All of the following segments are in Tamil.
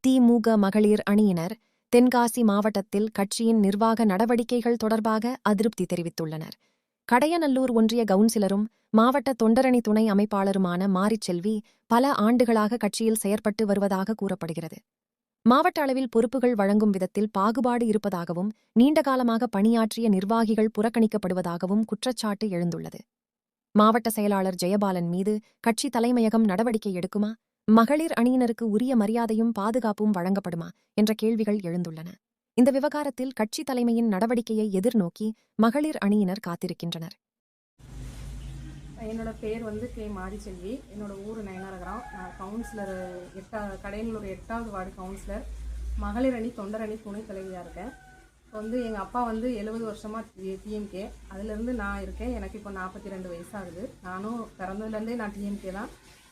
திமுக மகளிர் அணியினர் தென்காசி மாவட்டத்தில் கட்சியின் நிர்வாக நடவடிக்கைகள் தொடர்பாக அதிருப்தி தெரிவித்துள்ளனர். கடையநல்லூர் ஒன்றிய கவுன்சிலரும் மாவட்ட தொண்டரணி துணை அமைப்பாளருமான மாரிச்செல்வி பல ஆண்டுகளாக கட்சியில் செயற்பட்டு வருவதாக கூறப்படுகிறது. மாவட்ட அளவில் பொறுப்புகள் வழங்கும் விதத்தில் பாகுபாடு இருப்பதாகவும் நீண்டகாலமாக பணியாற்றிய நிர்வாகிகள் புறக்கணிக்கப்படுவதாகவும் குற்றச்சாட்டு எழுந்துள்ளது. மாவட்ட செயலாளர் ஜெயபாலன் மீது கட்சி தலைமையகம் நடவடிக்கை எடுக்குமா, மகளிர் அணியினருக்கு உரிய மரியாதையும் பாதுகாப்பும் வழங்கப்படுமா என்ற கேள்விகள் எழுந்துள்ளன. இந்த விவகாரத்தில் கட்சி தலைமையின் நடவடிக்கையை எதிர்நோக்கி மகளிர் அணியினர் காத்திருக்கின்றனர். என்னோட பேர் கே மாரிச்செல்வி. என்னோட ஊர் நயனாரகரம். நான் கவுன்சிலர் கடையநல்லூர் 8வது வார்டு கவுன்சிலர், மகளிர் அணி தொண்டரணி துணைத் தலைவியாக இருக்கேன். இப்போ எங்கள் அப்பா 70 வருஷமாக டிஎம்கே, அதுலேருந்து நான் இருக்கேன். எனக்கு இப்போ 42 வயசாகுது. நானும் பிறந்ததுலேருந்தே நான் டிஎம்கே தான்.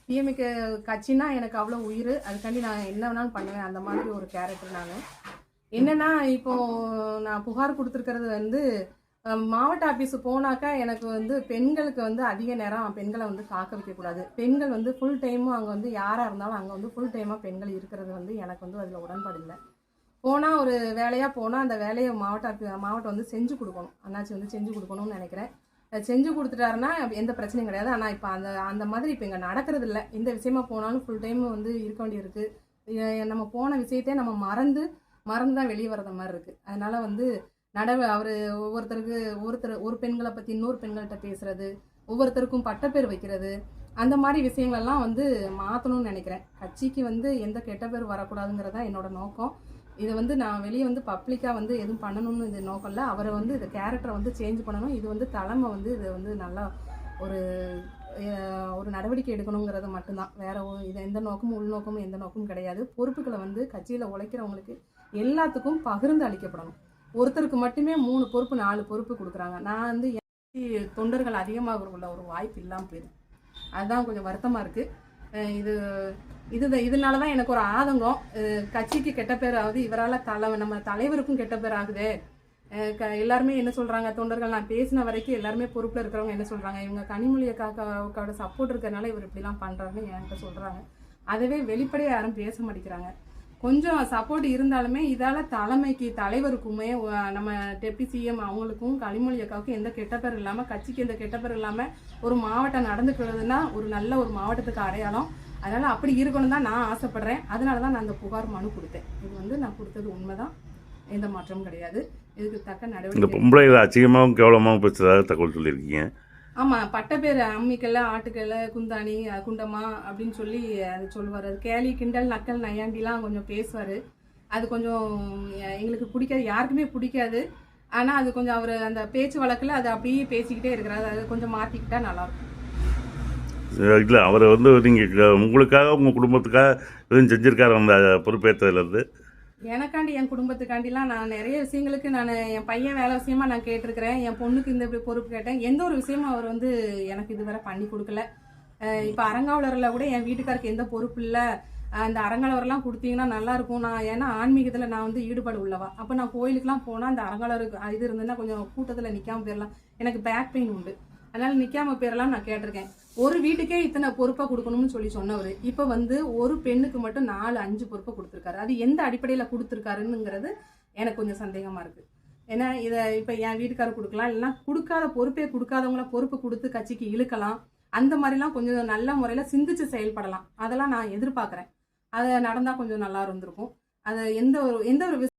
டிஎம்கே கட்சின்னா எனக்கு அவ்வளோ உயிர். அதுக்காண்டி நான் என்ன வேணாலும் பண்ணுவேன். அந்த மாதிரி ஒரு கேரக்டர் நான். என்னென்னா, இப்போது நான் புகார் கொடுத்துருக்கிறது மாவட்ட ஆஃபீஸு போனாக்கா எனக்கு பெண்களுக்கு அதிக நேரம் பெண்களை காக்க வைக்கக்கூடாது. பெண்கள் ஃபுல் டைமும் அங்கே யாராக இருந்தாலும் அங்கே ஃபுல் டைமாக பெண்கள் இருக்கிறது எனக்கு அதில் உடன்பாடு இல்லை. போனால் ஒரு வேலையாக போனால் அந்த வேலையை மாவட்டம் செஞ்சு கொடுக்கணும். அண்ணாச்சி செஞ்சு கொடுக்கணும்னு நினைக்கிறேன். செஞ்சு கொடுத்துட்டாருன்னா எந்த பிரச்சனையும் கிடையாது. ஆனால் இப்போ அந்த மாதிரி இப்போ இங்கே நடக்கிறது இல்லை. எந்த விஷயமா போனாலும் ஃபுல் டைம் இருக்க வேண்டியிருக்கு. நம்ம போன விஷயத்தையே நம்ம மறந்து தான் வெளியே வர்ற மாதிரி இருக்குது. அதனால் அவர் ஒரு பெண்களை பற்றி இன்னொரு பெண்கள்கிட்ட பேசுறது, ஒவ்வொருத்தருக்கும் பட்டப்பேர் வைக்கிறது, அந்த மாதிரி விஷயங்களெல்லாம் மாற்றணும்னு நினைக்கிறேன். கட்சிக்கு எந்த கெட்ட பேர் வரக்கூடாதுங்கிறது தான் என்னோட நோக்கம். இதை நான் வெளியே பப்ளிக்காக எதுவும் பண்ணணும்னு இது நோக்கம் இல்லை. அவரை இந்த கேரக்டரை சேஞ்ச் பண்ணணும். இது தலைமை இது நல்லா ஒரு நடவடிக்கை எடுக்கணுங்கிறது மட்டும்தான். வேற இது எந்த நோக்கமும் உள்நோக்கமும் எந்த நோக்கமும் கிடையாது. பொறுப்புகளை கட்சியில் உழைக்கிறவங்களுக்கு எல்லாத்துக்கும் பகிர்ந்து அளிக்கப்படணும். ஒருத்தருக்கு மட்டுமே 3 பொறுப்பு 4 பொறுப்பு கொடுக்குறாங்க. நான் தொண்டர்கள் அதிகமாக உள்ள ஒரு வாய்ப்பு இல்லாமல் போயிடுது. அதுதான் கொஞ்சம் வருத்தமாக இருக்குது. இதனால தான் எனக்கு ஒரு ஆதங்கம். கட்சிக்கு கெட்ட பேர் ஆகுது, இவரால் நம்ம தலைவருக்கும் கெட்ட பேர் ஆகுது. எல்லாருமே என்ன சொல்கிறாங்க, தொண்டர்கள் நான் பேசின வரைக்கும் எல்லாருமே பொறுப்பில் இருக்கிறவங்க என்ன சொல்கிறாங்க, இவங்க கனிமொழி அக்காவோட சப்போர்ட் இருக்கிறதுனால இவர் இப்படிலாம் பண்ணுறாருன்னு என்கிட்ட சொல்கிறாங்க. அதுவே வெளிப்படையாக யாரும் பேச மாட்டேங்கிறாங்க. கொஞ்சம் சப்போர்ட் இருந்தாலுமே இதால் தலைவருக்குமே நம்ம டெப்டி சிஎம் அவங்களுக்கும் கனிமொழி அக்காவுக்கும் எந்த கெட்ட பேர் இல்லாமல், கட்சிக்கு எந்த கெட்ட பேர் இல்லாமல் ஒரு மாவட்டம் நடந்துக்கிறதுனா ஒரு நல்ல ஒரு மாவட்டத்துக்கு அடையாளம். அதனால் அப்படி இருக்கணும் தான் நான் ஆசைப்பட்றேன். அதனால தான் நான் அந்த புகார் மனு கொடுத்தேன். இது நான் கொடுத்தது உண்மைதான், எந்த மாற்றமும் கிடையாது. இதுக்கு தக்க நடவடிக்கை. பொம்பளைகளை அச்சிகமாகவும் கேவலமாகவும் பேசுறதாக தகவல் சொல்லியிருக்கீங்க. ஆமாம், பட்டப்பேர் அம்மிக்கல்ல ஆட்டுக்கல்ல குந்தாணி குண்டம்மா அப்படின்னு சொல்லி அது சொல்லுவார். அது கேலி கிண்டல் நக்கல் நையாண்டிலாம் கொஞ்சம் பேசுவார். அது கொஞ்சம் எங்களுக்கு பிடிக்காது, யாருக்குமே பிடிக்காது. ஆனால் அது கொஞ்சம் அவர் அந்த பேச்சு வழக்கில் அது அப்படியே பேசிக்கிட்டே இருக்கிறாரு. அது கொஞ்சம் மாற்றிக்கிட்டா நல்லாயிருக்கும். இல்லை, அவர் நீங்கள் உங்களுக்காக உங்கள் குடும்பத்துக்காக எதுவும் செஞ்சுருக்காரு அந்த பொறுப்பேற்றதுலேருந்து? எனக்காண்டி என் குடும்பத்துக்காண்டிலாம் நான் நிறைய விஷயங்களுக்கு என் பையன் வேலை விஷயமா நான் கேட்டிருக்கிறேன். என் பொண்ணுக்கு இந்த பொறுப்பு கேட்டேன். எந்த ஒரு விஷயமும் அவர் எனக்கு இதுவரை பண்ணி கொடுக்கல. இப்போ அரங்காவலரில் கூட என் வீட்டுக்காருக்கு எந்த பொறுப்பு இல்லை. அந்த அரங்காவலர்லாம் கொடுத்தீங்கன்னா நல்லாயிருக்கும். ஏன்னா ஆன்மீகத்தில் நான் ஈடுபாடு உள்ளவா. அப்போ நான் கோயிலுக்குலாம் போனால் அந்த அரங்காவலருக்கு இது இருந்ததுன்னா கொஞ்சம் கூட்டத்தில் நிற்காமல் போயிடலாம். எனக்கு பேக் பெயின் உண்டு, அதனால் நிற்காமல் போயிடலாம் நான் கேட்டிருக்கேன். ஒரு வீட்டுக்கே இத்தனை பொறுப்பாக கொடுக்கணும்னு சொன்னவர் இப்போ ஒரு பெண்ணுக்கு மட்டும் 4-5 பொறுப்பை கொடுத்துருக்காரு. அது எந்த அடிப்படையில் கொடுத்துருக்காருங்கிறது எனக்கு கொஞ்சம் சந்தேகமாக இருக்குது. ஏன்னா இதை இப்போ என் வீட்டுக்காரர் கொடுக்கலாம், இல்லைன்னா கொடுக்காத பொறுப்பே கொடுக்காதவங்கள பொறுப்பு கொடுத்து கட்சிக்கு இழுக்கலாம். அந்த மாதிரிலாம் கொஞ்சம் நல்ல முறையில் சிந்திச்சு செயல்படலாம். அதெல்லாம் நான் எதிர்பார்க்குறேன். அது நடந்தால் கொஞ்சம் நல்லா இருந்திருக்கும். அது எந்த ஒரு